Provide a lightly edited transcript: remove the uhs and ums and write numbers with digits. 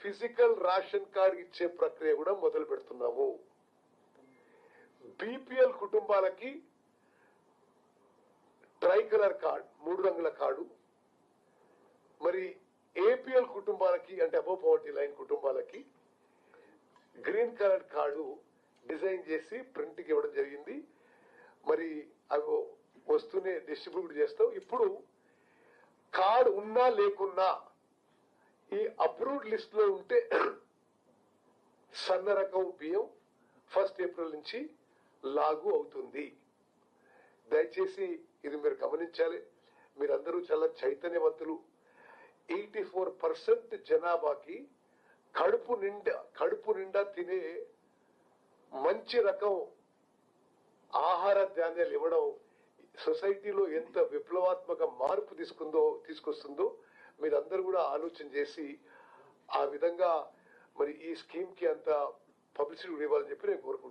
Physical ration card ఇచ్చే ప్రక్రియ కూడా మొదలు పెడుతున్నాము. బీపీఎల్ కుటుంబాలకి ట్రై కలర్ కార్డు, 3 రంగుల కార్డు, మరి ఏపీఎల్ కుటుంబాలకి అంటే అబవ్ పవర్టీ లైన్ కుటుంబాలకి గ్రీన్ కలర్ కార్డు డిజైన్ చేసి ప్రింట్కి ఇవ్వడం జరిగింది. మరి అవి వస్తూనే డిస్ట్రిబ్యూట్ చేస్తాం. ఇప్పుడు కార్డు ఉన్నా లేకున్నా ఈ అప్రూవ్డ్ లిస్ట్ లో ఉంటే సన్న రకం బియ్యం 1 ఏప్రిల్ నుంచి లాగు అవుతుంది. దయచేసి ఇది మీరు గమనించాలి. మీరందరూ చాలా చైతన్యవంతులు. 84% జనాభాకి కడుపు నిండా తినే మంచి రకం ఆహార ధాన్యాలు ఇవ్వడం సొసైటీలో ఎంత విప్లవాత్మక మార్పు తీసుకొస్తుందో మీరందరూ కూడా ఆలోచన చేసి ఆ విధంగా మరి ఈ స్కీమ్ కి అంత పబ్లిసిటీ ఇవ్వాలని చెప్పి నేను కోరుకుంటున్నాను.